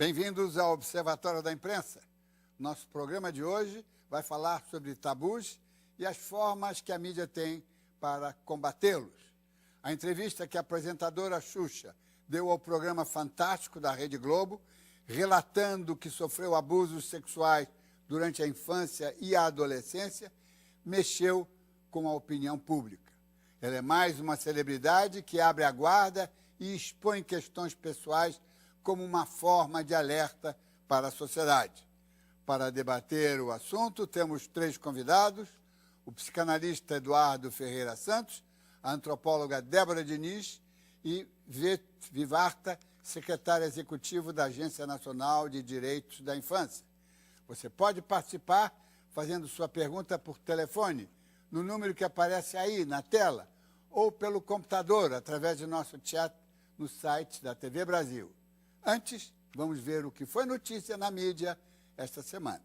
Bem-vindos ao Observatório da Imprensa. Nosso programa de hoje vai falar sobre tabus e as formas que a mídia tem para combatê-los. A entrevista que a apresentadora Xuxa deu ao programa Fantástico da Rede Globo, relatando que sofreu abusos sexuais durante a infância e a adolescência, mexeu com a opinião pública. Ela é mais uma celebridade que abre a guarda e expõe questões pessoais como uma forma de alerta para a sociedade. Para debater o assunto, temos 3 convidados: o psicanalista Eduardo Ferreira Santos, a antropóloga Débora Diniz e Vivarta, secretário executivo da Agência Nacional de Direitos da Infância. Você pode participar fazendo sua pergunta por telefone, no número que aparece aí na tela, ou pelo computador, através do nosso chat no site da TV Brasil. Antes, vamos ver o que foi notícia na mídia esta semana.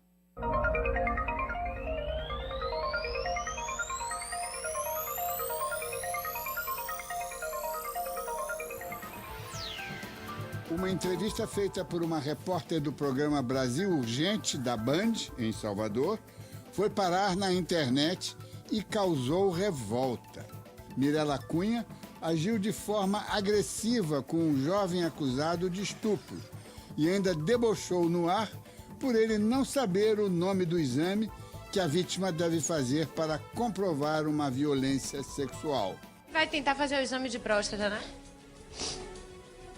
Uma entrevista feita por uma repórter do programa Brasil Urgente, da Band, em Salvador, foi parar na internet e causou revolta. Mirela Cunha agiu de forma agressiva com um jovem acusado de estupro e ainda debochou no ar por ele não saber o nome do exame que a vítima deve fazer para comprovar uma violência sexual. Vai tentar fazer o exame de próstata, né?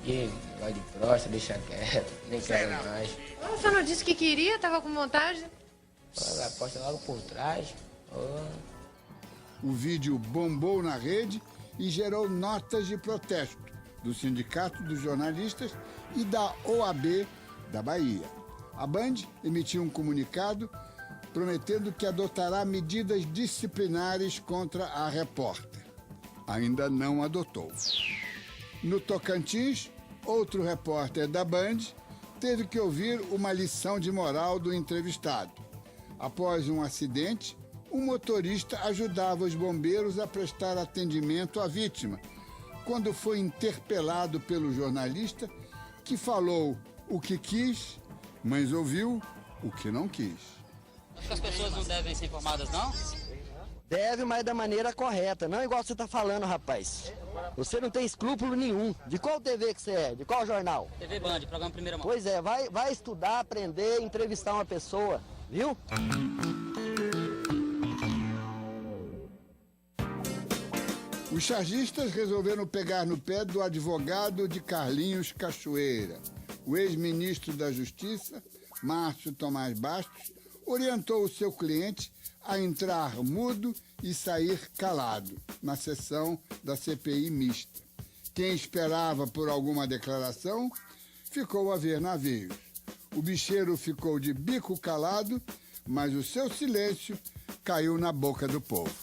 E vai de próstata, deixa quieto, nem quero mais. Você não disse que queria, tava com vontade? A posta logo por trás. O vídeo bombou na rede e gerou notas de protesto do Sindicato dos Jornalistas e da OAB da Bahia. A Band emitiu um comunicado prometendo que adotará medidas disciplinares contra a repórter. Ainda não adotou. No Tocantins, outro repórter da Band teve que ouvir uma lição de moral do entrevistado. Após um acidente, um motorista ajudava os bombeiros a prestar atendimento à vítima, quando foi interpelado pelo jornalista, que falou o que quis, mas ouviu o que não quis. Acho que as pessoas não devem ser informadas, não? Deve, mas da maneira correta, não igual você está falando, rapaz. Você não tem escrúpulo nenhum. De qual TV que você é? De qual jornal? TV Band, programa Primeira Mão. Pois é, vai estudar, aprender, entrevistar uma pessoa, viu? Os chargistas resolveram pegar no pé do advogado de Carlinhos Cachoeira. O ex-ministro da Justiça, Márcio Tomás Bastos, orientou o seu cliente a entrar mudo e sair calado na sessão da CPI mista. Quem esperava por alguma declaração ficou a ver navios. O bicheiro ficou de bico calado, mas o seu silêncio caiu na boca do povo.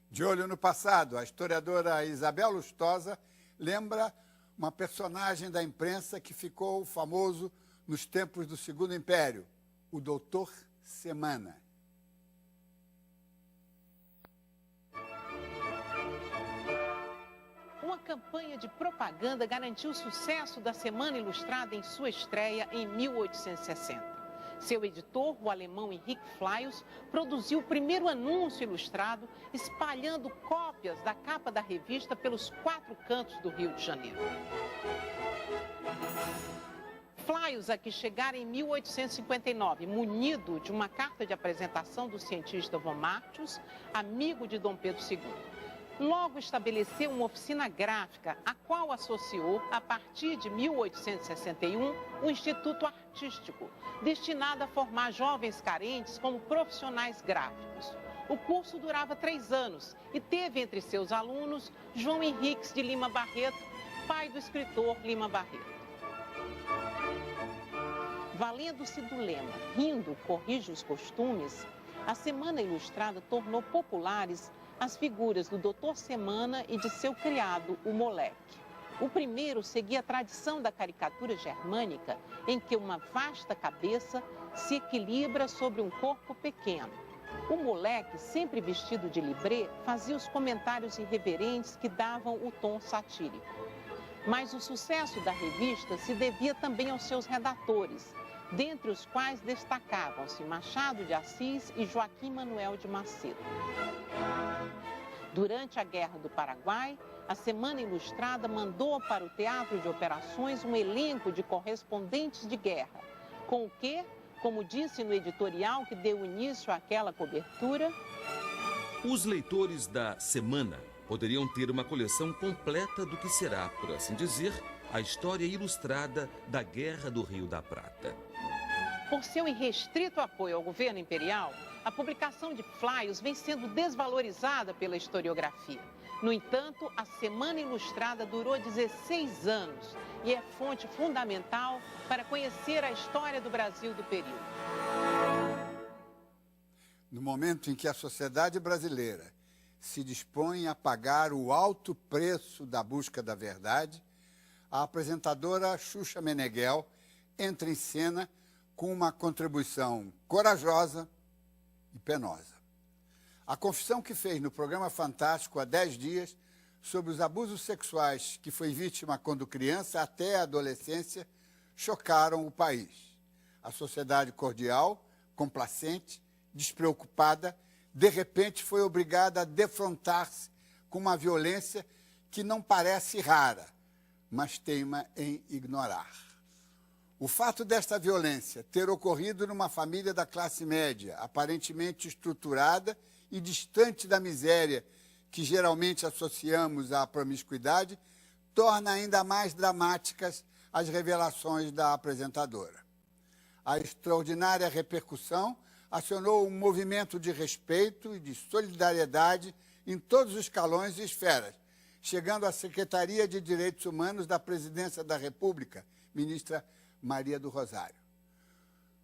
De olho no passado, a historiadora Isabel Lustosa lembra uma personagem da imprensa que ficou famoso nos tempos do Segundo Império, o Doutor Semana. Uma campanha de propaganda garantiu o sucesso da Semana Ilustrada em sua estreia em 1860. Seu editor, o alemão Henrique Flius, produziu o primeiro anúncio ilustrado, espalhando cópias da capa da revista pelos 4 cantos do Rio de Janeiro. Flius aqui chegara em 1859, munido de uma carta de apresentação do cientista von Martius, amigo de Dom Pedro II. Logo estabeleceu uma oficina gráfica, a qual associou, a partir de 1861, o Instituto Artístico, destinado a formar jovens carentes como profissionais gráficos. O curso durava 3 anos e teve entre seus alunos João Henriques de Lima Barreto, pai do escritor Lima Barreto. Valendo-se do lema "Rindo, corrige os costumes", a Semana Ilustrada tornou populares as figuras do Doutor Semana e de seu criado, o Moleque. O primeiro seguia a tradição da caricatura germânica, em que uma vasta cabeça se equilibra sobre um corpo pequeno. O Moleque, sempre vestido de libré, fazia os comentários irreverentes que davam o tom satírico. Mas o sucesso da revista se devia também aos seus redatores, dentre os quais destacavam-se Machado de Assis e Joaquim Manuel de Macedo. Durante a Guerra do Paraguai, a Semana Ilustrada mandou para o Teatro de Operações um elenco de correspondentes de guerra, com o que, como disse no editorial que deu início àquela cobertura, os leitores da Semana poderiam ter uma coleção completa do que será, por assim dizer, a história ilustrada da Guerra do Rio da Prata. Por seu irrestrito apoio ao governo imperial, a publicação de flyers vem sendo desvalorizada pela historiografia. No entanto, a Semana Ilustrada durou 16 anos e é fonte fundamental para conhecer a história do Brasil do período. No momento em que a sociedade brasileira se dispõe a pagar o alto preço da busca da verdade, a apresentadora Xuxa Meneghel entra em cena com uma contribuição corajosa e penosa. A confissão que fez no programa Fantástico há 10 dias sobre os abusos sexuais que foi vítima quando criança até a adolescência chocaram o país. A sociedade cordial, complacente, despreocupada, de repente foi obrigada a defrontar-se com uma violência que não parece rara, mas teima em ignorar. O fato desta violência ter ocorrido numa família da classe média, aparentemente estruturada e distante da miséria que geralmente associamos à promiscuidade, torna ainda mais dramáticas as revelações da apresentadora. A extraordinária repercussão acionou um movimento de respeito e de solidariedade em todos os escalões e esferas, chegando à Secretaria de Direitos Humanos da Presidência da República, ministra Maria do Rosário.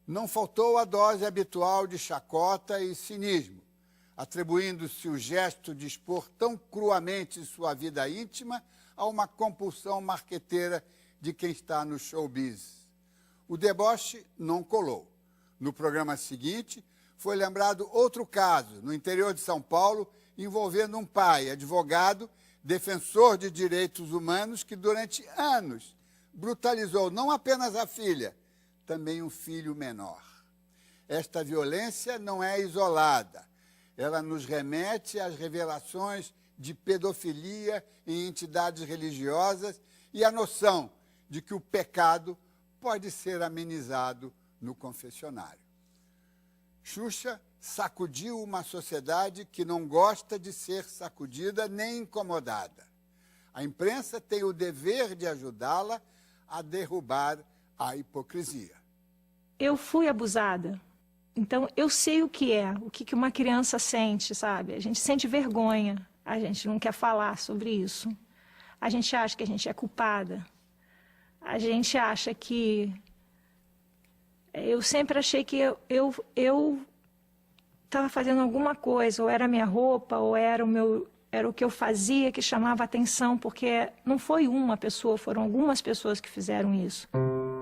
Não faltou a dose habitual de chacota e cinismo, atribuindo-se o gesto de expor tão cruamente sua vida íntima a uma compulsão marqueteira de quem está no showbiz. O deboche não colou. No programa seguinte, foi lembrado outro caso, no interior de São Paulo, envolvendo um pai, advogado, defensor de direitos humanos, que durante anos brutalizou não apenas a filha, também um filho menor. Esta violência não é isolada. Ela nos remete às revelações de pedofilia em entidades religiosas e à noção de que o pecado pode ser amenizado no confessionário. Xuxa sacudiu uma sociedade que não gosta de ser sacudida nem incomodada. A imprensa tem o dever de ajudá-la a derrubar a hipocrisia. Eu fui abusada, então eu sei o que uma criança sente, sabe? A gente sente vergonha, a gente não quer falar sobre isso. A gente acha que a gente é culpada. A gente acha que... Eu sempre achei que eu estava fazendo alguma coisa, ou era a minha roupa, ou era o que eu fazia que chamava atenção, porque não foi uma pessoa, foram algumas pessoas que fizeram isso.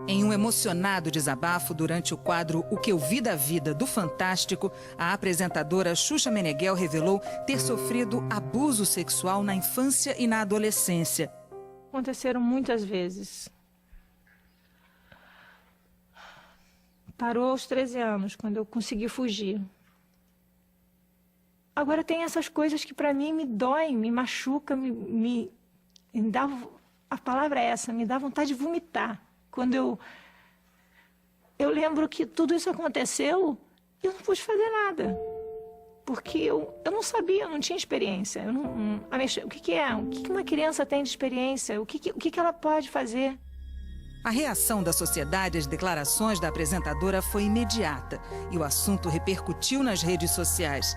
Em um emocionado desabafo durante o quadro O Que Eu Vi da Vida do Fantástico, a apresentadora Xuxa Meneghel revelou ter sofrido abuso sexual na infância e na adolescência. Aconteceram muitas vezes. Parou aos 13 anos, quando eu consegui fugir. Agora tem essas coisas que para mim me doem, me machucam, me dá... A palavra é essa, me dá vontade de vomitar. Quando eu lembro que tudo isso aconteceu, eu não pude fazer nada. Porque eu não sabia, eu não tinha experiência. O que é? O que uma criança tem de experiência? O que ela pode fazer? A reação da sociedade às declarações da apresentadora foi imediata e o assunto repercutiu nas redes sociais.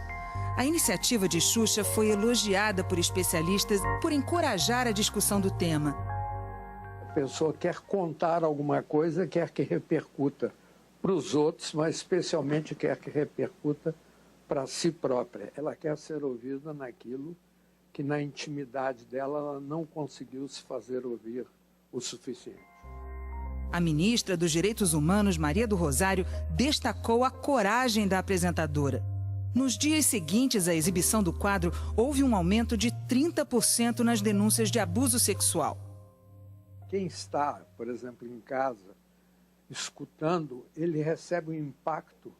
A iniciativa de Xuxa foi elogiada por especialistas por encorajar a discussão do tema. A pessoa quer contar alguma coisa, quer que repercuta para os outros, mas especialmente quer que repercuta para si própria. Ela quer ser ouvida naquilo que na intimidade dela ela não conseguiu se fazer ouvir o suficiente. A ministra dos Direitos Humanos, Maria do Rosário, destacou a coragem da apresentadora. Nos dias seguintes à exibição do quadro, houve um aumento de 30% nas denúncias de abuso sexual. Quem está, por exemplo, em casa, escutando, ele recebe o impacto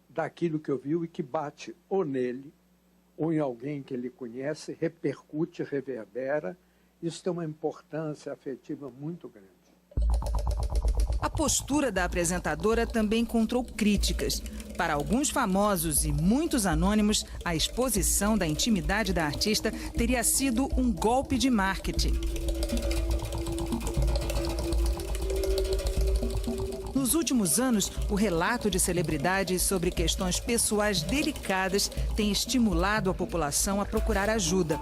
daquilo que ouviu e que bate ou nele, ou em alguém que ele conhece, repercute, reverbera. Isso tem uma importância afetiva muito grande. A postura da apresentadora também encontrou críticas. Para alguns famosos e muitos anônimos, a exposição da intimidade da artista teria sido um golpe de marketing. Nos últimos anos, o relato de celebridades sobre questões pessoais delicadas tem estimulado a população a procurar ajuda.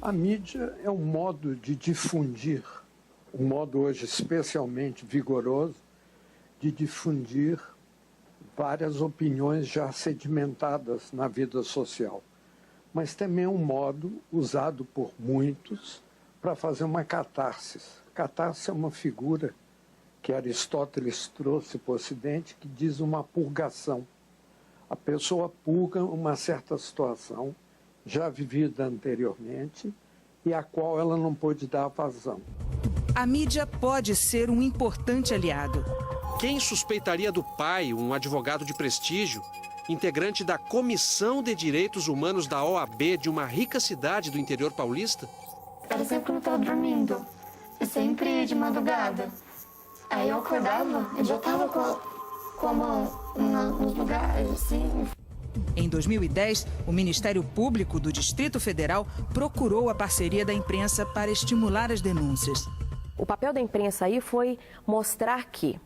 A mídia é um modo de difundir, um modo hoje especialmente vigoroso, de difundir várias opiniões já sedimentadas na vida social. Mas também é um modo usado por muitos para fazer uma catarse. Catarse é uma figura que Aristóteles trouxe para o Ocidente, que diz uma purgação. A pessoa purga uma certa situação já vivida anteriormente e a qual ela não pôde dar vazão. A mídia pode ser um importante aliado. Quem suspeitaria do pai, um advogado de prestígio, integrante da Comissão de Direitos Humanos da OAB de uma rica cidade do interior paulista? Parecia que eu estava dormindo, e sempre de madrugada. Aí eu acordava, eu já estava com a mão nos lugares, assim. Em 2010, o Ministério Público do Distrito Federal procurou a parceria da imprensa para estimular as denúncias. O papel da imprensa aí foi mostrar que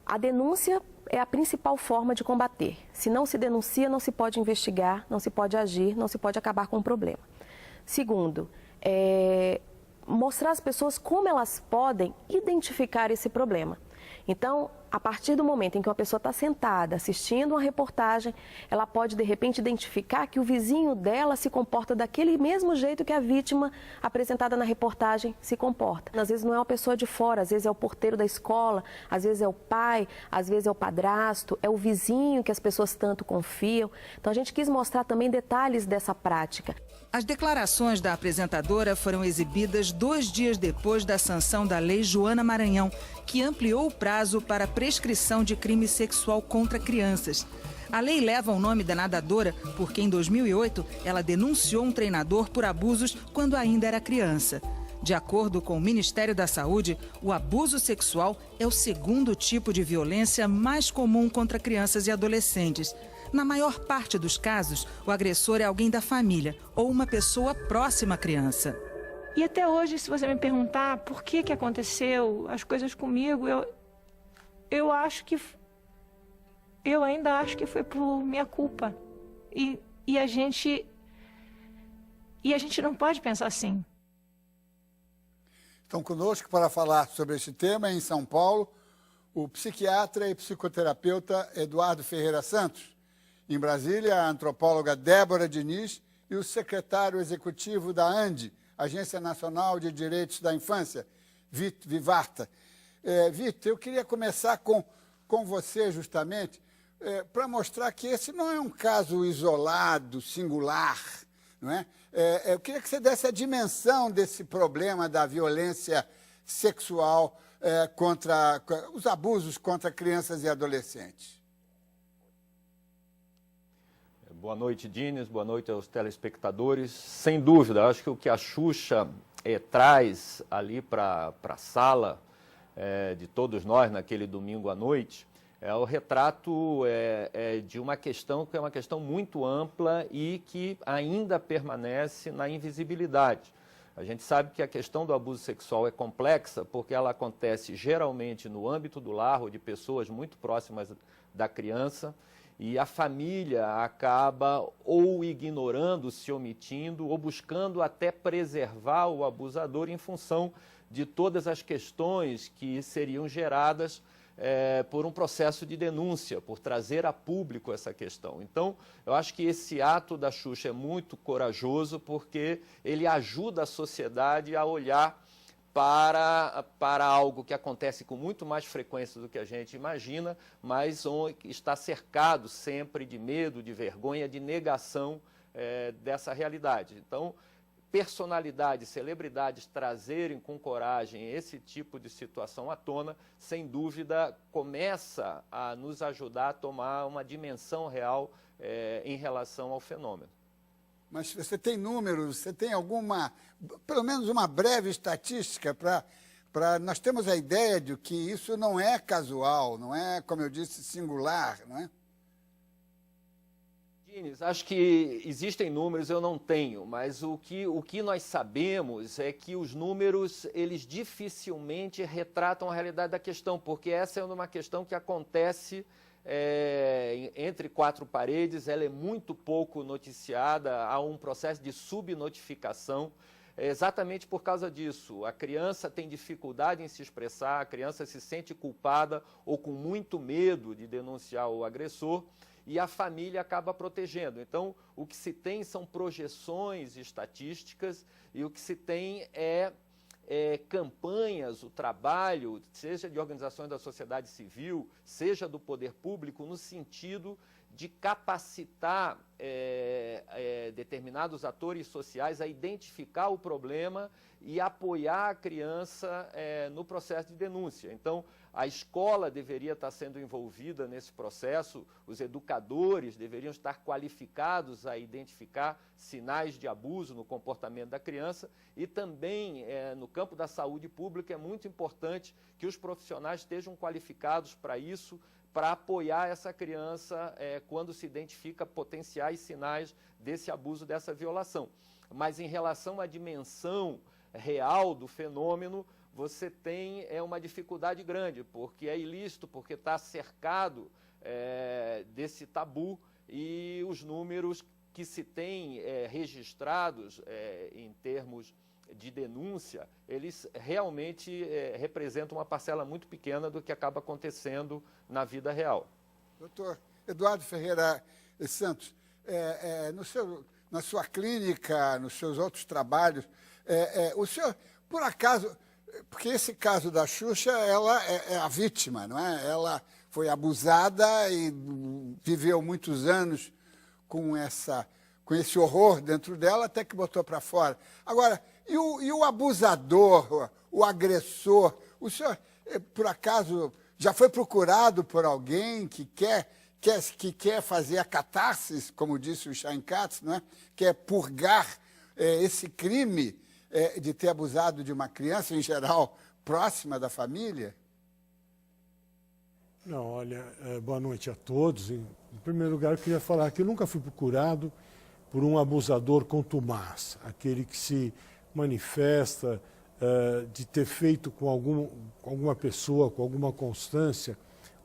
a denúncia é a principal forma de combater. Se não se denuncia, não se pode investigar, não se pode agir, não se pode acabar com o problema. Segundo, mostrar às pessoas como elas podem identificar esse problema. Então, a partir do momento em que uma pessoa está sentada assistindo uma reportagem, ela pode, de repente, identificar que o vizinho dela se comporta daquele mesmo jeito que a vítima apresentada na reportagem se comporta. Às vezes não é uma pessoa de fora, às vezes é o porteiro da escola, às vezes é o pai, às vezes é o padrasto, é o vizinho que as pessoas tanto confiam. Então, a gente quis mostrar também detalhes dessa prática. As declarações da apresentadora foram exibidas 2 dias depois da sanção da Lei Joana Maranhão, que ampliou o prazo para prescrição de crime sexual contra crianças. A lei leva o nome da nadadora porque, em 2008, ela denunciou um treinador por abusos quando ainda era criança. De acordo com o Ministério da Saúde, o abuso sexual é o segundo tipo de violência mais comum contra crianças e adolescentes. Na maior parte dos casos, o agressor é alguém da família ou uma pessoa próxima à criança. E até hoje, se você me perguntar por que aconteceu as coisas comigo, eu ainda acho que foi por minha culpa. E a gente não pode pensar assim. Estão conosco para falar sobre este tema em São Paulo o psiquiatra e psicoterapeuta Eduardo Ferreira Santos. Em Brasília, a antropóloga Débora Diniz e o secretário executivo da ANDI, Agência Nacional de Direitos da Infância, Vitor Vivarta. Vitor, eu queria começar com você justamente para mostrar que esse não é um caso isolado, singular, não é? Eu queria que você desse a dimensão desse problema da violência sexual contra os abusos contra crianças e adolescentes. Boa noite, Diniz. Boa noite aos telespectadores. Sem dúvida, acho que o que a Xuxa traz ali para a sala de todos nós naquele domingo à noite é o retrato de uma questão que é uma questão muito ampla e que ainda permanece na invisibilidade. A gente sabe que a questão do abuso sexual é complexa porque ela acontece geralmente no âmbito do lar ou de pessoas muito próximas da criança. E a família acaba ou ignorando, se omitindo, ou buscando até preservar o abusador em função de todas as questões que seriam geradas por um processo de denúncia, por trazer a público essa questão. Então, eu acho que esse ato da Xuxa é muito corajoso porque ele ajuda a sociedade a olhar para algo que acontece com muito mais frequência do que a gente imagina, mas está cercado sempre de medo, de vergonha, de negação dessa realidade. Então, personalidades, celebridades trazerem com coragem esse tipo de situação à tona, sem dúvida, começa a nos ajudar a tomar uma dimensão real em relação ao fenômeno. Mas você tem números, você tem alguma, pelo menos uma breve estatística para nós termos a ideia de que isso não é casual, não é, como eu disse, singular, não é? Acho que existem números, eu não tenho, mas o que nós sabemos é que os números, eles dificilmente retratam a realidade da questão, porque essa é uma questão que acontece entre quatro paredes, ela é muito pouco noticiada, há um processo de subnotificação, exatamente por causa disso. A criança tem dificuldade em se expressar, a criança se sente culpada ou com muito medo de denunciar o agressor, e a família acaba protegendo. Então, o que se tem são projeções estatísticas e o que se tem é campanhas, o trabalho, seja de organizações da sociedade civil, seja do poder público, no sentido de capacitar determinados atores sociais a identificar o problema e apoiar a criança no processo de denúncia. Então, a escola deveria estar sendo envolvida nesse processo, os educadores deveriam estar qualificados a identificar sinais de abuso no comportamento da criança e também, no campo da saúde pública, é muito importante que os profissionais estejam qualificados para isso, para apoiar essa criança quando se identifica potenciais sinais desse abuso, dessa violação. Mas em relação à dimensão real do fenômeno, você tem uma dificuldade grande, porque é ilícito, porque está cercado desse tabu e os números que se tem registrados em termos de denúncia, eles realmente representam uma parcela muito pequena do que acaba acontecendo na vida real. Doutor Eduardo Ferreira Santos, na sua clínica, nos seus outros trabalhos, o senhor, por acaso, porque esse caso da Xuxa, ela é a vítima, não é? Ela foi abusada e viveu muitos anos com esse horror dentro dela, até que botou para fora. Agora, e o abusador, o agressor, o senhor, por acaso, já foi procurado por alguém que quer fazer a catarse, como disse o Chaim Katz, não é? Quer purgar esse crime de ter abusado de uma criança, em geral, próxima da família? Não, olha, boa noite a todos. Em primeiro lugar, eu queria falar que eu nunca fui procurado por um abusador contumaz, aquele que se manifesta de ter feito com alguma pessoa, com alguma constância,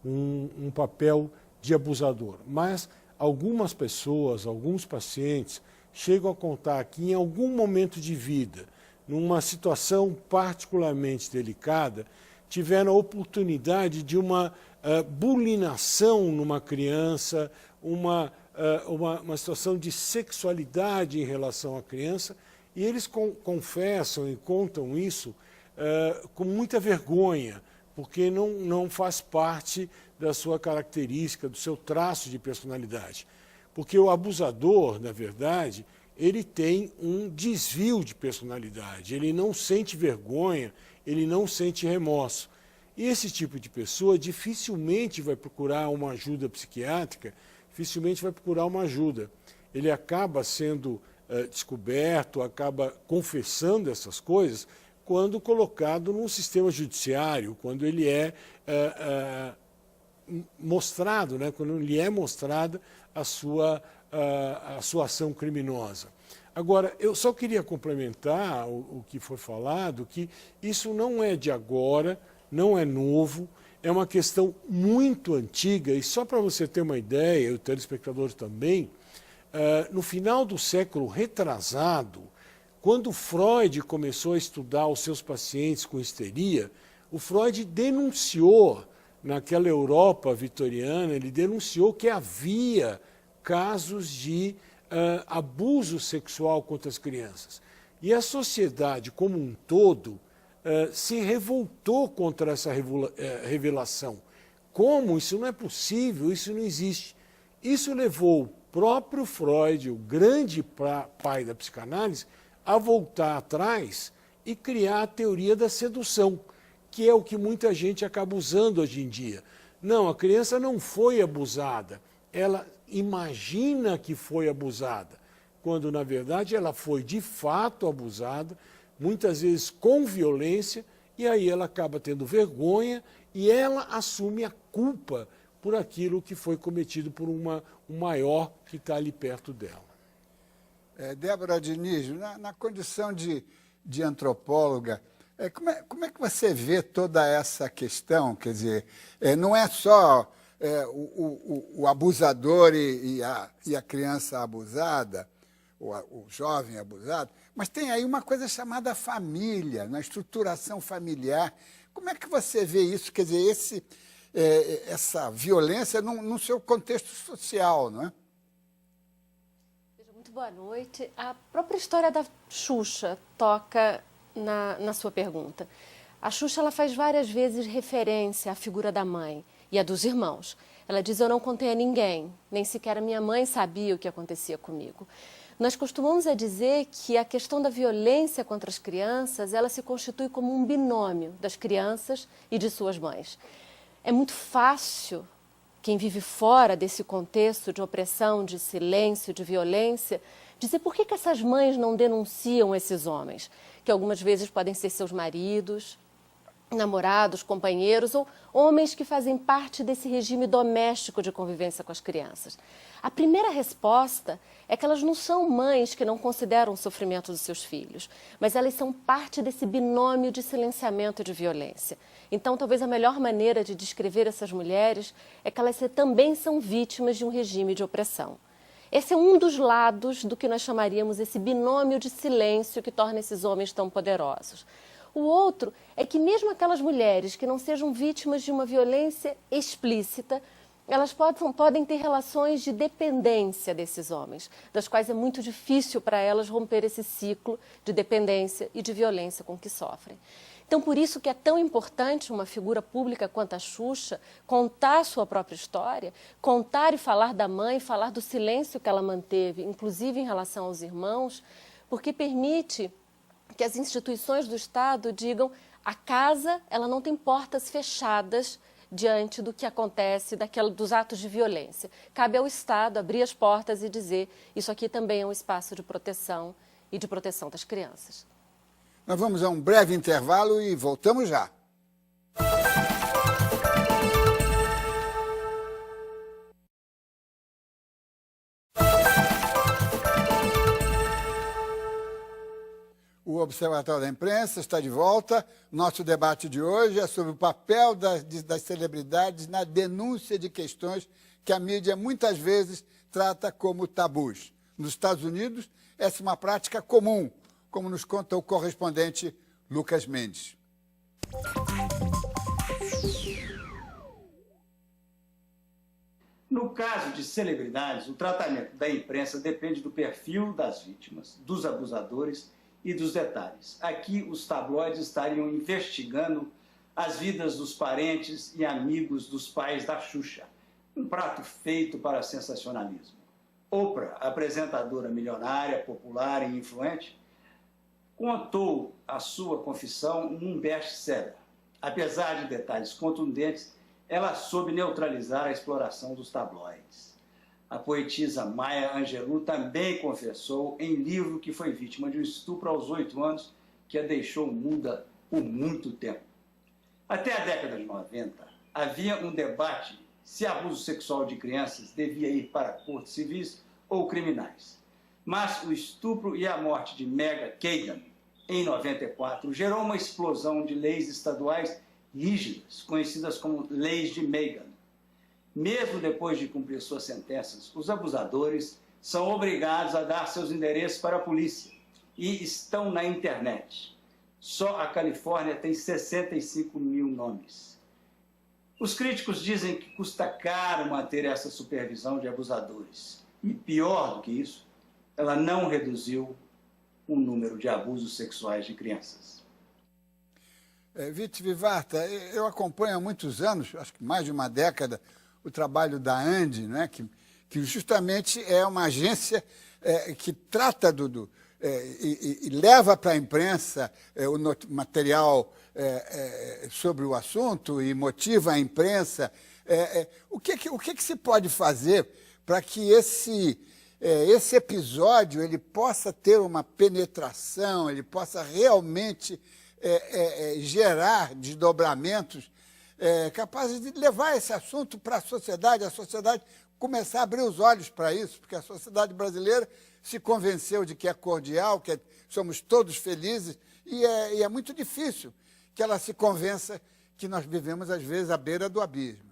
um papel de abusador. Mas algumas pessoas, alguns pacientes, chegam a contar que em algum momento de vida, numa situação particularmente delicada, tiveram a oportunidade de uma bulinação numa criança, uma situação de sexualidade em relação à criança, e eles confessam e contam isso com muita vergonha, porque não faz parte da sua característica, do seu traço de personalidade. Porque o abusador, na verdade, ele tem um desvio de personalidade, ele não sente vergonha, ele não sente remorso. E esse tipo de pessoa dificilmente vai procurar uma ajuda psiquiátrica, dificilmente vai procurar uma ajuda. Ele acaba sendo descoberto, acaba confessando essas coisas quando colocado num sistema judiciário, quando ele é mostrado, né, quando lhe é mostrada a sua ação criminosa. Agora, eu só queria complementar o que foi falado, que isso não é de agora, não é novo, é uma questão muito antiga, e só para você ter uma ideia, o telespectador também, no final do século retrasado, quando Freud começou a estudar os seus pacientes com histeria, o Freud denunciou, naquela Europa vitoriana, ele denunciou que havia casos de abuso sexual contra as crianças. E a sociedade como um todo se revoltou contra essa revelação. Como? Isso não é possível, isso não existe. Isso levou o próprio Freud, o grande pai da psicanálise, a voltar atrás e criar a teoria da sedução, que é o que muita gente acaba usando hoje em dia. Não, a criança não foi abusada, ela imagina que foi abusada, quando na verdade ela foi de fato abusada, muitas vezes com violência, e aí ela acaba tendo vergonha e ela assume a culpa por aquilo que foi cometido por um maior que está ali perto dela. Débora Diniz, na condição de antropóloga, como é que você vê toda essa questão? Quer dizer, não é só o abusador e a criança abusada, o jovem abusado, mas tem aí uma coisa chamada família, na estruturação familiar. Como é que você vê isso? Quer dizer, essa violência no seu contexto social, não é? Muito boa noite. A própria história da Xuxa toca na sua pergunta. A Xuxa ela faz várias vezes referência à figura da mãe e à dos irmãos. Ela diz: eu não contei a ninguém, nem sequer a minha mãe sabia o que acontecia comigo. Nós costumamos dizer que a questão da violência contra as crianças, ela se constitui como um binômio das crianças e de suas mães. É muito fácil quem vive fora desse contexto de opressão, de silêncio, de violência, dizer por que essas mães não denunciam esses homens, que algumas vezes podem ser seus maridos, namorados, companheiros ou homens que fazem parte desse regime doméstico de convivência com as crianças. A primeira resposta é que elas não são mães que não consideram o sofrimento dos seus filhos, mas elas são parte desse binômio de silenciamento e de violência. Então, talvez a melhor maneira de descrever essas mulheres é que elas também são vítimas de um regime de opressão. Esse é um dos lados do que nós chamaríamos esse binômio de silêncio que torna esses homens tão poderosos. O outro é que mesmo aquelas mulheres que não sejam vítimas de uma violência explícita, elas podem ter relações de dependência desses homens, das quais é muito difícil para elas romper esse ciclo de dependência e de violência com que sofrem. Então, por isso que é tão importante uma figura pública quanto a Xuxa contar a sua própria história, contar e falar da mãe, falar do silêncio que ela manteve, inclusive em relação aos irmãos, porque permite que as instituições do Estado digam: a casa ela não tem portas fechadas diante do que acontece, dos atos de violência. Cabe ao Estado abrir as portas e dizer: isso aqui também é um espaço de proteção e de proteção das crianças. Nós vamos a um breve intervalo e voltamos já. O Observatório da Imprensa está de volta. Nosso debate de hoje é sobre o papel das celebridades na denúncia de questões que a mídia muitas vezes trata como tabus. Nos Estados Unidos, essa é uma prática comum, como nos conta o correspondente Lucas Mendes. No caso de celebridades, o tratamento da imprensa depende do perfil das vítimas, dos abusadores e dos detalhes. Aqui, os tabloides estariam investigando as vidas dos parentes e amigos dos pais da Xuxa. Um prato feito para sensacionalismo. Oprah, apresentadora milionária, popular e influente, contou a sua confissão num best-seller. Apesar de detalhes contundentes, ela soube neutralizar a exploração dos tabloides. A poetisa Maya Angelou também confessou em livro que foi vítima de um estupro aos 8 anos que a deixou muda por muito tempo. Até a década de 90, havia um debate se abuso sexual de crianças devia ir para cortes civis ou criminais. Mas o estupro e a morte de Meghan Kagan, em 94, gerou uma explosão de leis estaduais rígidas, conhecidas como leis de Meghan. Mesmo depois de cumprir suas sentenças, os abusadores são obrigados a dar seus endereços para a polícia e estão na internet. Só a Califórnia tem 65 mil nomes. Os críticos dizem que custa caro manter essa supervisão de abusadores. E pior do que isso, ela não reduziu o número de abusos sexuais de crianças. Viti Vivarta, eu acompanho há muitos anos, acho que mais de uma década, o trabalho da ANDI, né, que justamente é uma agência que trata e leva para a imprensa o material sobre o assunto e motiva a imprensa, o que se pode fazer para que esse episódio ele possa ter uma penetração, ele possa realmente gerar desdobramentos capazes de levar esse assunto para a sociedade começar a abrir os olhos para isso, porque a sociedade brasileira se convenceu de que é cordial, que somos todos felizes, e é muito difícil que ela se convença que nós vivemos, às vezes, à beira do abismo.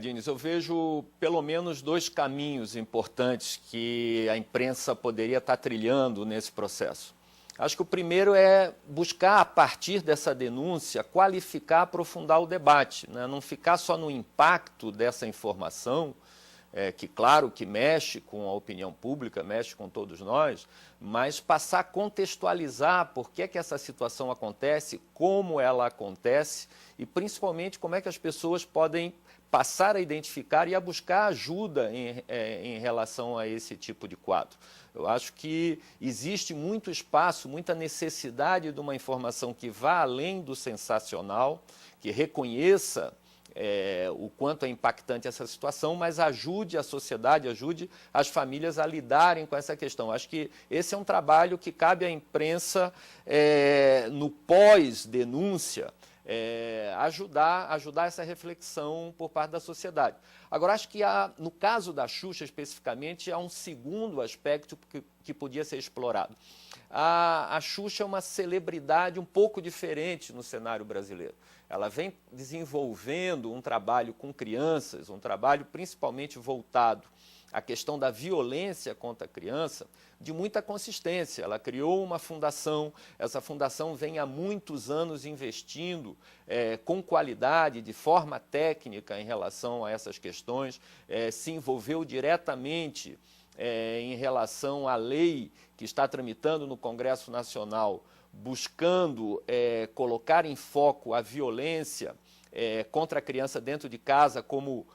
Diniz, eu vejo pelo menos 2 caminhos importantes que a imprensa poderia estar trilhando nesse processo. Acho que o primeiro é buscar, a partir dessa denúncia, qualificar, aprofundar o debate, né? Não ficar só no impacto dessa informação, que claro que mexe com a opinião pública, mexe com todos nós, mas passar a contextualizar por que essa situação acontece, como ela acontece e principalmente como é que as pessoas podem passar a identificar e a buscar ajuda em relação a esse tipo de quadro. Eu acho que existe muito espaço, muita necessidade de uma informação que vá além do sensacional, que reconheça o quanto é impactante essa situação, mas ajude a sociedade, ajude as famílias a lidarem com essa questão. Acho que esse é um trabalho que cabe à imprensa no pós-denúncia, ajudar essa reflexão por parte da sociedade. Agora, acho que no caso da Xuxa, especificamente, há um segundo aspecto que podia ser explorado. A Xuxa é uma celebridade um pouco diferente no cenário brasileiro. Ela vem desenvolvendo um trabalho com crianças, um trabalho principalmente voltado à questão da violência contra a criança, de muita consistência. Ela criou uma fundação, essa fundação vem há muitos anos investindo com qualidade, de forma técnica em relação a essas questões, se envolveu diretamente em relação à lei que está tramitando no Congresso Nacional, buscando colocar em foco a violência contra a criança dentro de casa como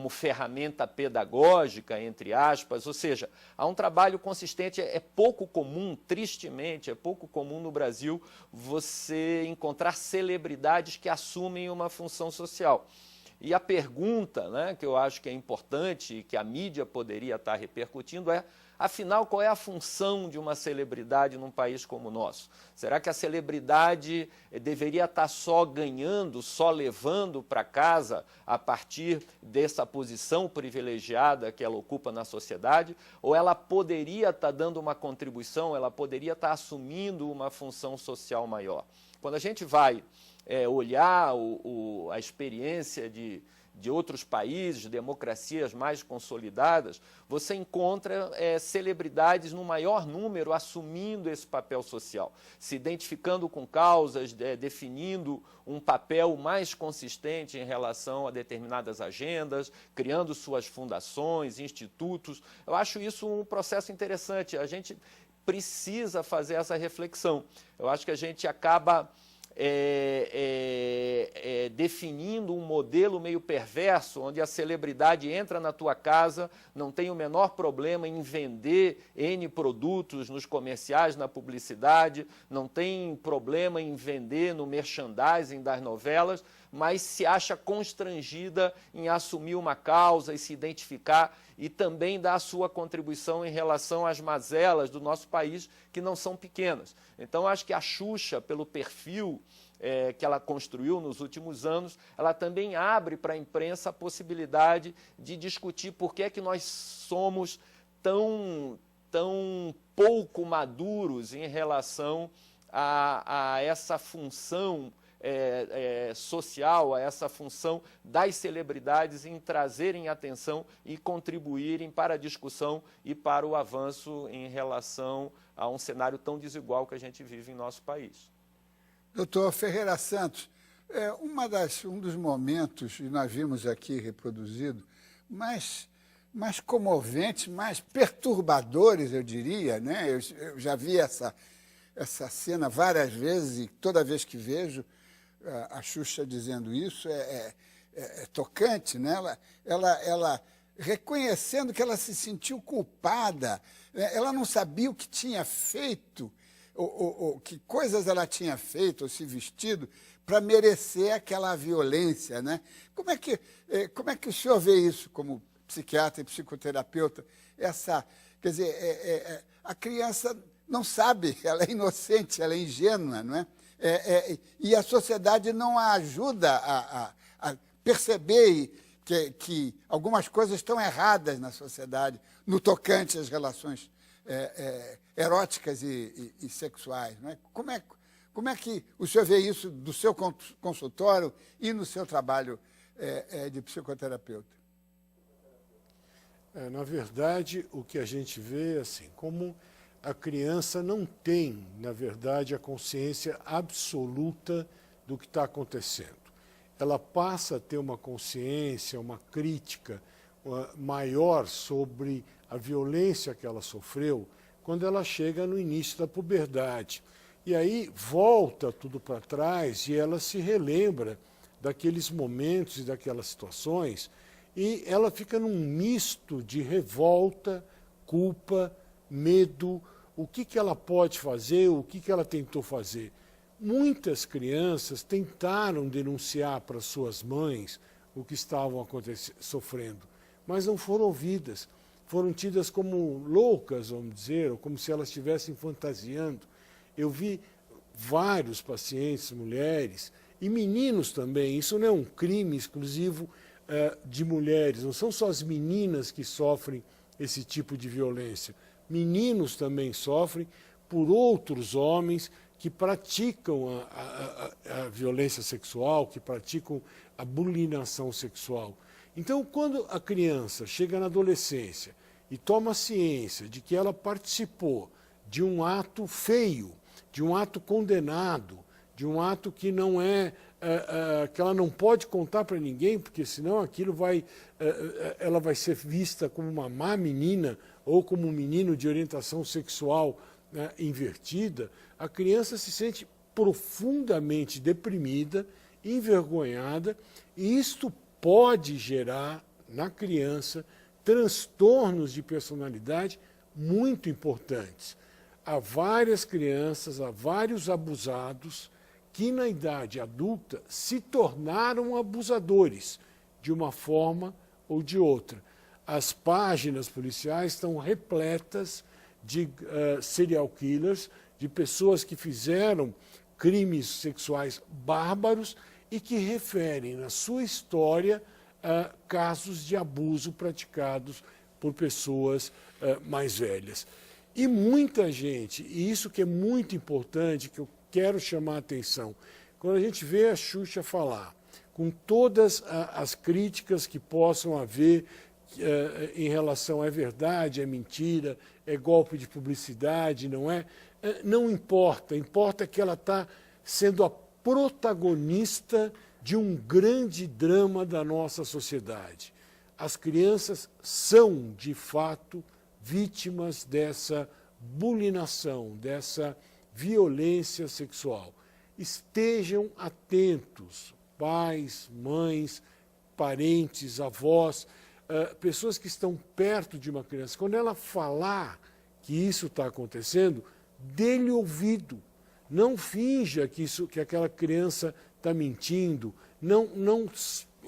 ferramenta pedagógica, entre aspas, ou seja, há um trabalho consistente. É pouco comum, tristemente, é pouco comum no Brasil você encontrar celebridades que assumem uma função social. E a pergunta, né, que eu acho que é importante e que a mídia poderia estar repercutindo afinal, qual é a função de uma celebridade num país como o nosso? Será que a celebridade deveria estar só ganhando, só levando para casa a partir dessa posição privilegiada que ela ocupa na sociedade? Ou ela poderia estar dando uma contribuição, ela poderia estar assumindo uma função social maior? Quando a gente vai olhar a experiência de outros países, democracias mais consolidadas, você encontra celebridades no maior número assumindo esse papel social, se identificando com causas, definindo um papel mais consistente em relação a determinadas agendas, criando suas fundações, institutos. Eu acho isso um processo interessante. A gente precisa fazer essa reflexão. Eu acho que a gente acaba definindo um modelo meio perverso, onde a celebridade entra na tua casa, não tem o menor problema em vender N produtos nos comerciais, na publicidade, não tem problema em vender no merchandising das novelas, mas se acha constrangida em assumir uma causa e se identificar e também dar a sua contribuição em relação às mazelas do nosso país, que não são pequenas. Então, acho que a Xuxa, pelo perfil que ela construiu nos últimos anos, ela também abre para a imprensa a possibilidade de discutir por que é que nós somos tão pouco maduros em relação a essa função social, a essa função das celebridades em trazerem atenção e contribuírem para a discussão e para o avanço em relação a um cenário tão desigual que a gente vive em nosso país. Doutor Ferreira Santos, um dos momentos, e nós vimos aqui reproduzido, mais comoventes, mais perturbadores, eu diria, né? Eu já vi essa cena várias vezes e toda vez que vejo a Xuxa dizendo isso é tocante, né? Ela reconhecendo que ela se sentiu culpada, ela não sabia o que tinha feito, que coisas ela tinha feito ou se vestido para merecer aquela violência, né? Como é que o senhor vê isso como psiquiatra e psicoterapeuta? Quer dizer, a criança não sabe, ela é inocente, ela é ingênua, não é? E a sociedade não a ajuda a perceber que algumas coisas estão erradas na sociedade, no tocante às relações eróticas e sexuais. Não é? Como é que o senhor vê isso do seu consultório e no seu trabalho de psicoterapeuta? Na verdade, o que a gente vê é assim, como a criança não tem, na verdade, a consciência absoluta do que está acontecendo. Ela passa a ter uma consciência, uma crítica maior sobre a violência que ela sofreu quando ela chega no início da puberdade. E aí volta tudo para trás e ela se relembra daqueles momentos e daquelas situações e ela fica num misto de revolta, culpa, medo, o que ela pode fazer, o que ela tentou fazer. Muitas crianças tentaram denunciar para suas mães o que estavam sofrendo, mas não foram ouvidas. Foram tidas como loucas, vamos dizer, ou como se elas estivessem fantasiando. Eu vi vários pacientes, mulheres, e meninos também. Isso não é um crime exclusivo de mulheres, não são só as meninas que sofrem esse tipo de violência. Meninos também sofrem por outros homens que praticam a violência sexual, que praticam a bulinação sexual. Então, quando a criança chega na adolescência e toma ciência de que ela participou de um ato feio, de um ato condenado, de um ato que não que ela não pode contar para ninguém, porque senão aquilo ela vai ser vista como uma má menina ou como um menino de orientação sexual invertida, a criança se sente profundamente deprimida, envergonhada, e isto pode gerar na criança transtornos de personalidade muito importantes. Há várias crianças, há vários abusados que na idade adulta se tornaram abusadores de uma forma ou de outra. As páginas policiais estão repletas de serial killers, de pessoas que fizeram crimes sexuais bárbaros e que referem na sua história casos de abuso praticados por pessoas mais velhas. E muita gente, e isso que é muito importante, que eu quero chamar a atenção, quando a gente vê a Xuxa falar, com todas as críticas que possam haver em relação a é verdade, é mentira, é golpe de publicidade, não é? Não importa, importa que ela está sendo a protagonista de um grande drama da nossa sociedade. As crianças são, de fato, vítimas dessa bulinação, dessa violência sexual. Estejam atentos, pais, mães, parentes, avós, pessoas que estão perto de uma criança. Quando ela falar que isso está acontecendo, dê-lhe ouvido. Não finja que aquela criança está mentindo, não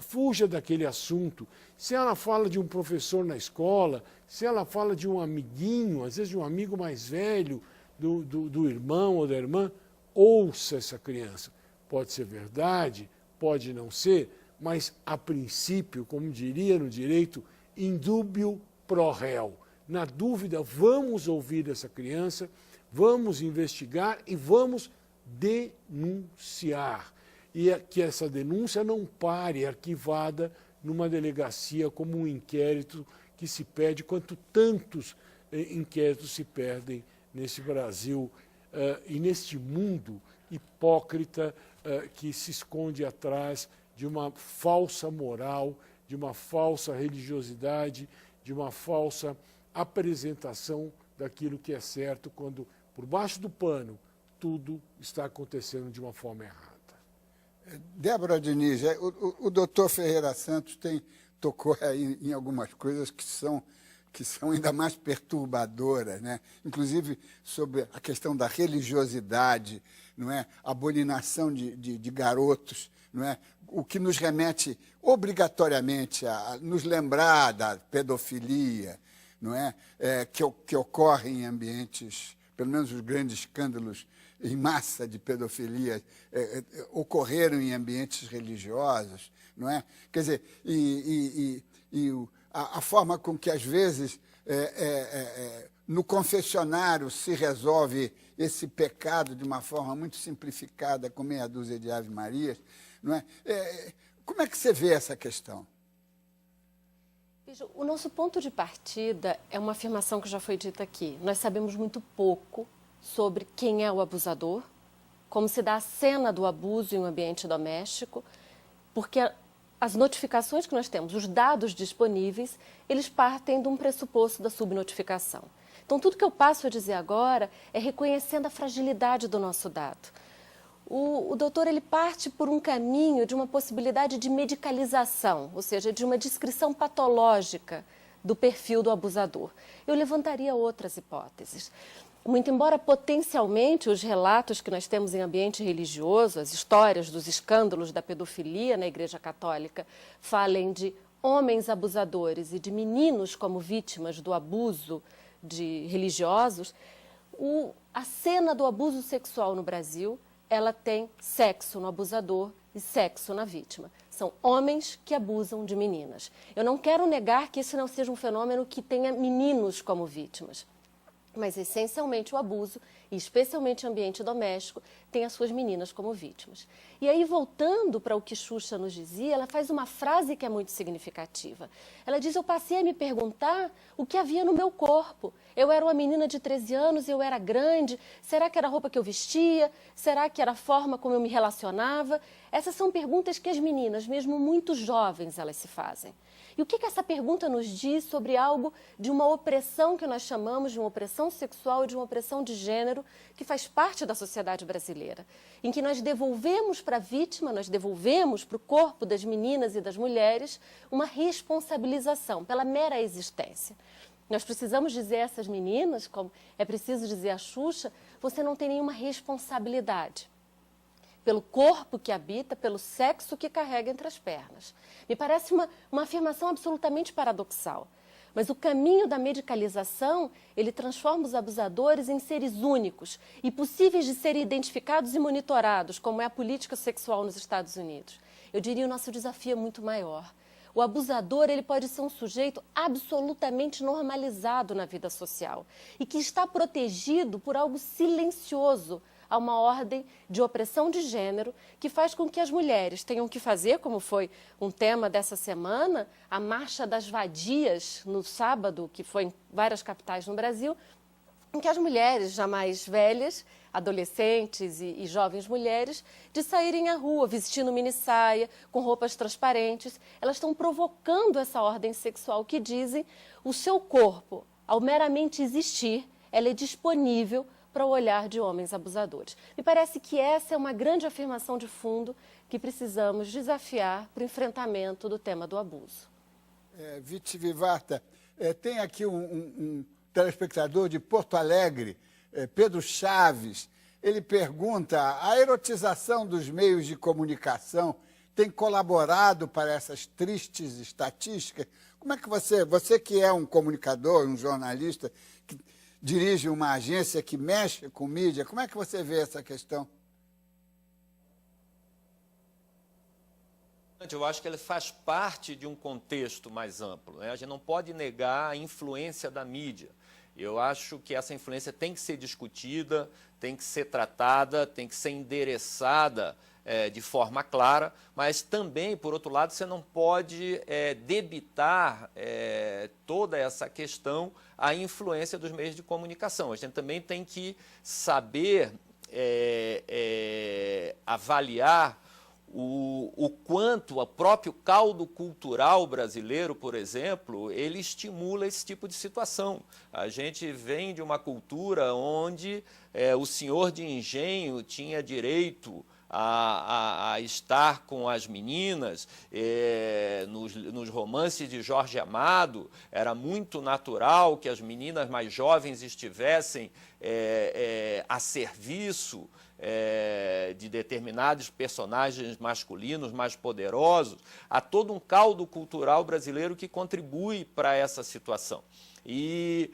fuja daquele assunto. Se ela fala de um professor na escola, se ela fala de um amiguinho, às vezes de um amigo mais velho, do irmão ou da irmã, ouça essa criança. Pode ser verdade, pode não ser, mas, a princípio, como diria no direito, in dubio pro reo. Na dúvida, vamos ouvir essa criança, vamos investigar e vamos denunciar. E que essa denúncia não pare arquivada numa delegacia como um inquérito que se perde, quanto tantos inquéritos se perdem nesse Brasil e neste mundo hipócrita que se esconde atrás de uma falsa moral, de uma falsa religiosidade, de uma falsa apresentação daquilo que é certo, quando, por baixo do pano, tudo está acontecendo de uma forma errada. Débora Diniz, o doutor Ferreira Santos tem tocou aí em algumas coisas que são ainda mais perturbadoras, né? Inclusive sobre a questão da religiosidade, não é? A bolinação de garotos, não é? O que nos remete obrigatoriamente a nos lembrar da pedofilia, não é? Que ocorre em ambientes, pelo menos os grandes escândalos em massa de pedofilia ocorreram em ambientes religiosos, não é? Quer dizer, a forma com que, às vezes, no confessionário se resolve esse pecado de uma forma muito simplificada, com meia dúzia de ave-marias, não é? Como é que você vê essa questão? O nosso ponto de partida é uma afirmação que já foi dita aqui. Nós sabemos muito pouco sobre quem é o abusador, como se dá a cena do abuso em um ambiente doméstico, porque as notificações que nós temos, os dados disponíveis, eles partem de um pressuposto da subnotificação. Então, tudo que eu passo a dizer agora é reconhecendo a fragilidade do nosso dado. O doutor ele parte por um caminho de uma possibilidade de medicalização, ou seja, de uma descrição patológica do perfil do abusador. Eu levantaria outras hipóteses. Muito embora potencialmente os relatos que nós temos em ambiente religioso, as histórias dos escândalos da pedofilia na Igreja Católica, falem de homens abusadores e de meninos como vítimas do abuso de religiosos, a cena do abuso sexual no Brasil, ela tem sexo no abusador e sexo na vítima. São homens que abusam de meninas. Eu não quero negar que isso não seja um fenômeno que tenha meninos como vítimas, mas essencialmente o abuso, e especialmente o ambiente doméstico, tem as suas meninas como vítimas. E aí, voltando para o que Xuxa nos dizia, ela faz uma frase que é muito significativa. Ela diz: eu passei a me perguntar o que havia no meu corpo. Eu era uma menina de 13 anos e eu era grande. Será que era a roupa que eu vestia? Será que era a forma como eu me relacionava? Essas são perguntas que as meninas, mesmo muito jovens, elas se fazem. E o que essa pergunta nos diz sobre algo de uma opressão que nós chamamos de uma opressão sexual e de uma opressão de gênero que faz parte da sociedade brasileira, em que nós devolvemos para a vítima, nós devolvemos para o corpo das meninas e das mulheres uma responsabilização pela mera existência. Nós precisamos dizer a essas meninas, como é preciso dizer a Xuxa, você não tem nenhuma responsabilidade pelo corpo que habita, pelo sexo que carrega entre as pernas. Me parece uma afirmação absolutamente paradoxal. Mas o caminho da medicalização, ele transforma os abusadores em seres únicos e possíveis de serem identificados e monitorados, como é a política sexual nos Estados Unidos. Eu diria que o nosso desafio é muito maior. O abusador ele pode ser um sujeito absolutamente normalizado na vida social e que está protegido por algo silencioso, a uma ordem de opressão de gênero que faz com que as mulheres tenham que fazer, como foi um tema dessa semana, a Marcha das Vadias no sábado, que foi em várias capitais no Brasil, em que as mulheres já mais velhas, adolescentes e jovens mulheres, de saírem à rua vestindo mini-saia, com roupas transparentes, elas estão provocando essa ordem sexual que dizem o seu corpo, ao meramente existir, ela é disponível para o olhar de homens abusadores. Me parece que essa é uma grande afirmação de fundo que precisamos desafiar para o enfrentamento do tema do abuso. Viti Vivarta, tem aqui um telespectador de Porto Alegre, Pedro Chaves. Ele pergunta: a erotização dos meios de comunicação tem colaborado para essas tristes estatísticas? Como é que você que é um comunicador, um jornalista, que dirige uma agência que mexe com mídia, como é que você vê essa questão? Eu acho que ele faz parte de um contexto mais amplo, né? A gente não pode negar a influência da mídia. Eu acho que essa influência tem que ser discutida, tem que ser tratada, tem que ser endereçada de forma clara, mas também, por outro lado, você não pode debitar toda essa questão à influência dos meios de comunicação. A gente também tem que saber avaliar o quanto o próprio caldo cultural brasileiro, por exemplo, ele estimula esse tipo de situação. A gente vem de uma cultura onde o senhor de engenho tinha direito a estar com as meninas. Nos romances de Jorge Amado, era muito natural que as meninas mais jovens estivessem a serviço de determinados personagens masculinos mais poderosos. Há todo um caldo cultural brasileiro que contribui para essa situação. E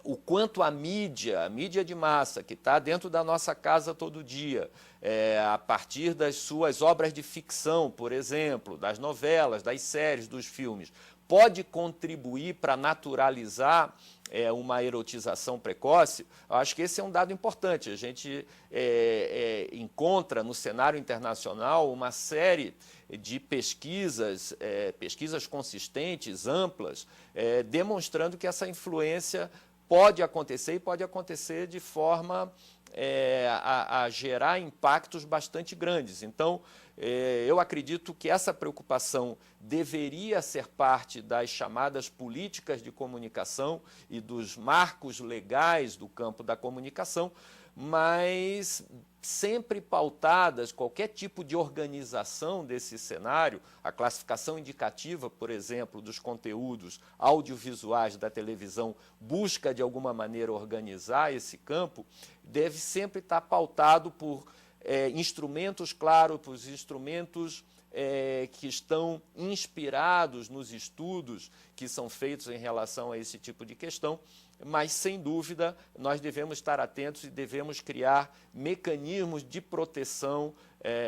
o quanto a mídia de massa, que está dentro da nossa casa todo dia, a partir das suas obras de ficção, por exemplo, das novelas, das séries, dos filmes, pode contribuir para naturalizar uma erotização precoce. Eu acho que esse é um dado importante. A gente encontra no cenário internacional uma série de pesquisas, pesquisas consistentes, amplas, demonstrando que essa influência pode acontecer e pode acontecer de forma a gerar impactos bastante grandes. Então, eu acredito que essa preocupação deveria ser parte das chamadas políticas de comunicação e dos marcos legais do campo da comunicação, mas sempre pautadas, qualquer tipo de organização desse cenário, a classificação indicativa, por exemplo, dos conteúdos audiovisuais da televisão, busca de alguma maneira organizar esse campo, deve sempre estar pautado por instrumentos claros, por instrumentos que estão inspirados nos estudos que são feitos em relação a esse tipo de questão, mas, sem dúvida, nós devemos estar atentos e devemos criar mecanismos de proteção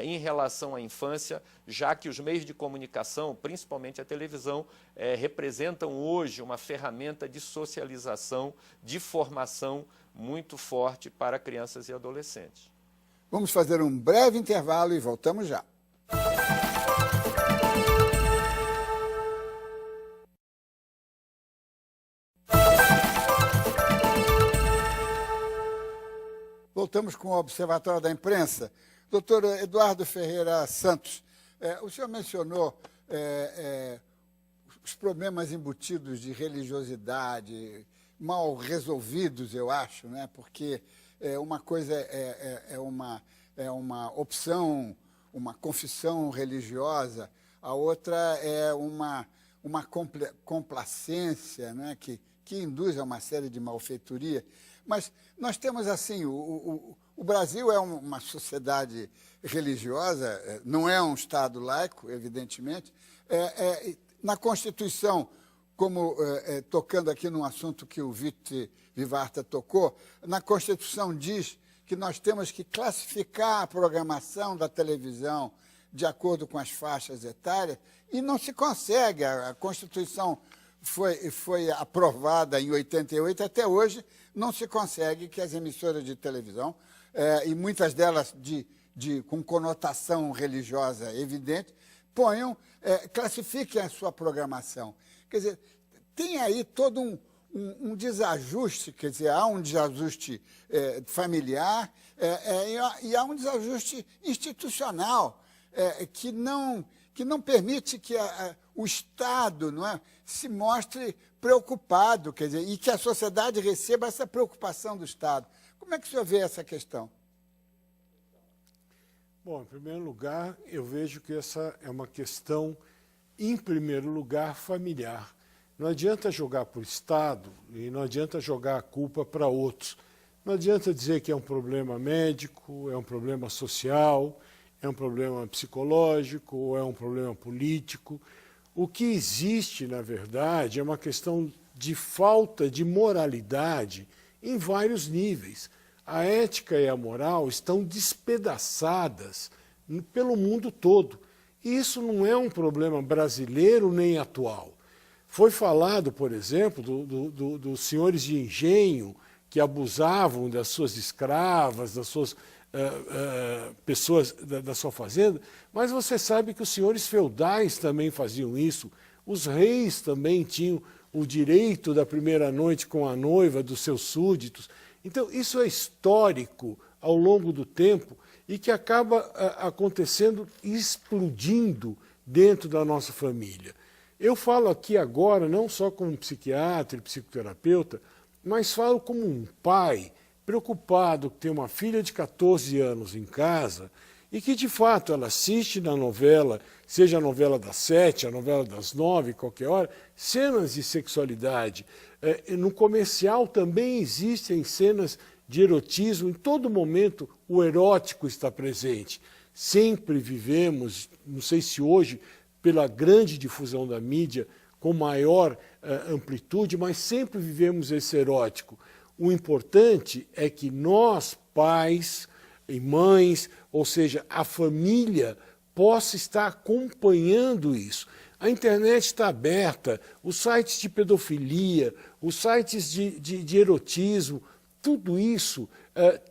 em relação à infância, já que os meios de comunicação, principalmente a televisão, representam hoje uma ferramenta de socialização, de formação muito forte para crianças e adolescentes. Vamos fazer um breve intervalo e voltamos já. Voltamos com o Observatório da Imprensa. Doutor Eduardo Ferreira Santos, o senhor mencionou os problemas embutidos de religiosidade, mal resolvidos, eu acho, né? Porque uma coisa é uma opção, uma confissão religiosa, a outra é uma complacência, né? que induz a uma série de malfeitoria. Mas nós temos assim, o Brasil é uma sociedade religiosa, não é um Estado laico, evidentemente. Na Constituição, como tocando aqui num assunto que o Vite Vivarta tocou, na Constituição diz que nós temos que classificar a programação da televisão de acordo com as faixas etárias, e não se consegue. A Constituição foi aprovada em 88, até hoje não se consegue que as emissoras de televisão, e muitas delas com conotação religiosa evidente, classifiquem a sua programação. Quer dizer, tem aí todo um desajuste, quer dizer, há um desajuste familiar e há um desajuste institucional que não permite que o Estado, não é, se mostre preocupado, quer dizer, e que a sociedade receba essa preocupação do Estado. Como é que o senhor vê essa questão? Bom, em primeiro lugar, eu vejo que essa é uma questão, em primeiro lugar, familiar. Não adianta jogar para o Estado e não adianta jogar a culpa para outros. Não adianta dizer que é um problema médico, é um problema social, é um problema psicológico, ou é um problema político. O que existe, na verdade, é uma questão de falta de moralidade em vários níveis. A ética e a moral estão despedaçadas pelo mundo todo. E isso não é um problema brasileiro nem atual. Foi falado, por exemplo, dos senhores de engenho que abusavam das suas escravas, das suas pessoas da sua fazenda, mas você sabe que os senhores feudais também faziam isso, os reis também tinham o direito da primeira noite com a noiva dos seus súditos. Então, isso é histórico ao longo do tempo e que acaba acontecendo, explodindo dentro da nossa família. Eu falo aqui agora não só como psiquiatra e psicoterapeuta, mas falo como um pai preocupado que tem uma filha de 14 anos em casa e que, de fato, ela assiste na novela, seja a novela das 7, a novela das 9, qualquer hora, cenas de sexualidade. No comercial também existem cenas de erotismo, em todo momento o erótico está presente. Sempre vivemos, não sei se hoje, pela grande difusão da mídia, com maior amplitude, mas sempre vivemos esse erótico. O importante é que nós, pais e mães, ou seja, a família, possa estar acompanhando isso. A internet está aberta, os sites de pedofilia, os sites de erotismo, tudo isso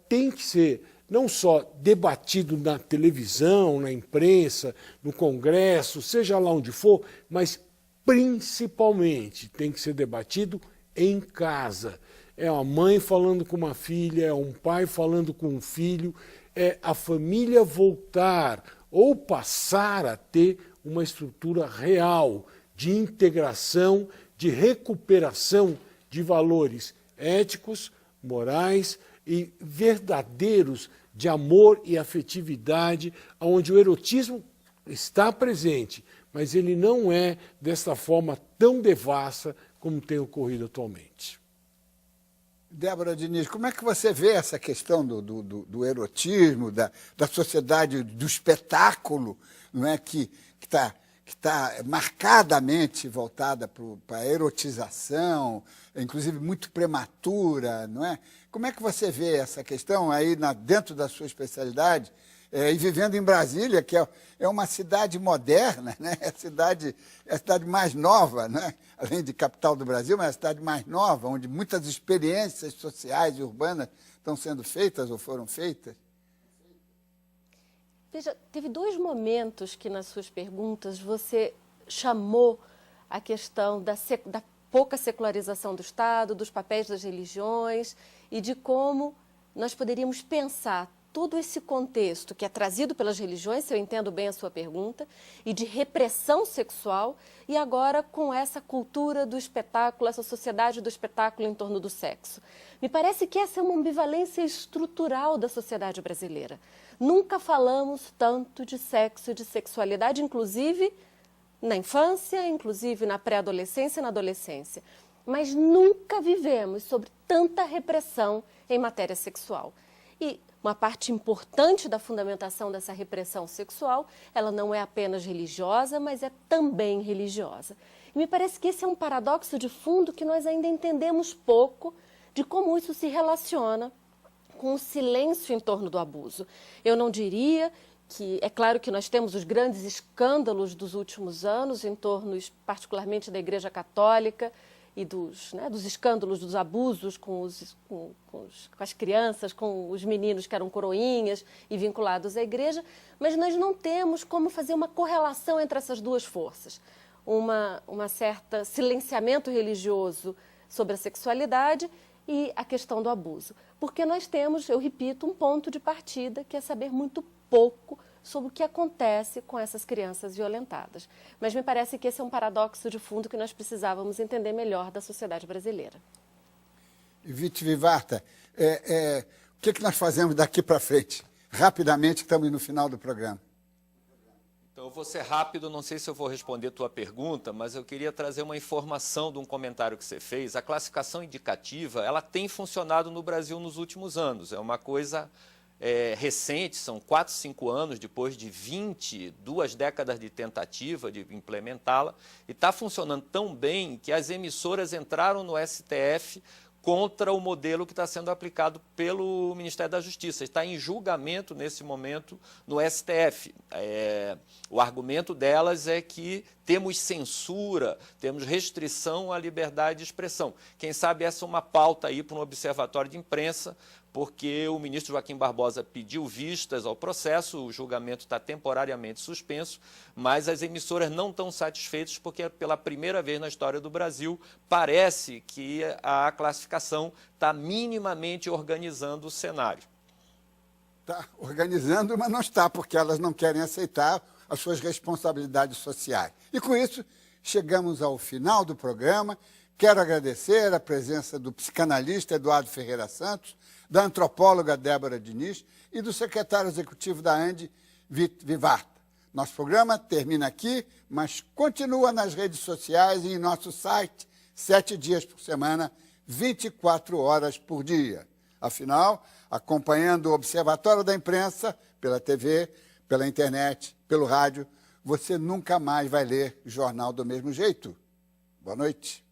tem que ser não só debatido na televisão, na imprensa, no Congresso, seja lá onde for, mas principalmente tem que ser debatido em casa. É uma mãe falando com uma filha, é um pai falando com um filho, é a família voltar ou passar a ter uma estrutura real de integração, de recuperação de valores éticos, morais e verdadeiros de amor e afetividade, onde o erotismo está presente, mas ele não é desta forma tão devassa como tem ocorrido atualmente. Débora Diniz, como é que você vê essa questão do erotismo, da sociedade do espetáculo, não é, que está marcadamente voltada para a erotização, inclusive muito prematura, não é? Como é que você vê essa questão aí dentro da sua especialidade e vivendo em Brasília, que é uma cidade moderna, né? É a cidade mais nova, né? Além de capital do Brasil, mas é a cidade mais nova, onde muitas experiências sociais e urbanas estão sendo feitas ou foram feitas? Veja, teve dois momentos que nas suas perguntas você chamou a questão da pouca secularização do Estado, dos papéis das religiões e de como nós poderíamos pensar todo esse contexto que é trazido pelas religiões, se eu entendo bem a sua pergunta, e de repressão sexual, e agora com essa cultura do espetáculo, essa sociedade do espetáculo em torno do sexo. Me parece que essa é uma ambivalência estrutural da sociedade brasileira. Nunca falamos tanto de sexo e de sexualidade, inclusive na infância, inclusive na pré-adolescência e na adolescência. Mas nunca vivemos sobre tanta repressão em matéria sexual. E uma parte importante da fundamentação dessa repressão sexual, ela não é apenas religiosa, mas é também religiosa. E me parece que esse é um paradoxo de fundo que nós ainda entendemos pouco de como isso se relaciona com o silêncio em torno do abuso. Eu não diria que, é claro que nós temos os grandes escândalos dos últimos anos, em torno particularmente da Igreja Católica, e dos escândalos dos abusos com as crianças, com os meninos que eram coroinhas e vinculados à igreja, mas nós não temos como fazer uma correlação entre essas duas forças. Uma certa silenciamento religioso sobre a sexualidade e a questão do abuso. Porque nós temos, eu repito, um ponto de partida que é saber muito pouco sobre o que acontece com essas crianças violentadas. Mas me parece que esse é um paradoxo de fundo que nós precisávamos entender melhor da sociedade brasileira. Viti Vivarta, o que nós fazemos daqui para frente? Rapidamente, estamos no final do programa. Então, eu vou ser rápido, não sei se eu vou responder a tua pergunta, mas eu queria trazer uma informação de um comentário que você fez. A classificação indicativa, ela tem funcionado no Brasil nos últimos anos. É uma coisa recente, são 4, 5 anos, depois de 22 décadas de tentativa de implementá-la, e está funcionando tão bem que as emissoras entraram no STF contra o modelo que está sendo aplicado pelo Ministério da Justiça. Está em julgamento, nesse momento, no STF. O argumento delas é que temos censura, temos restrição à liberdade de expressão. Quem sabe essa é uma pauta aí para um observatório de imprensa, porque o ministro Joaquim Barbosa pediu vistas ao processo, o julgamento está temporariamente suspenso, mas as emissoras não estão satisfeitas porque, pela primeira vez na história do Brasil, parece que a classificação está minimamente organizando o cenário. Está organizando, mas não está, porque elas não querem aceitar as suas responsabilidades sociais. E com isso, chegamos ao final do programa. Quero agradecer a presença do psicanalista Eduardo Ferreira Santos, da antropóloga Débora Diniz e do secretário executivo da ANDI, Vivarta. Nosso programa termina aqui, mas continua nas redes sociais e em nosso site, 7 dias por semana, 24 horas por dia. Afinal, acompanhando o Observatório da Imprensa, pela TV, pela internet, pelo rádio, você nunca mais vai ler jornal do mesmo jeito. Boa noite.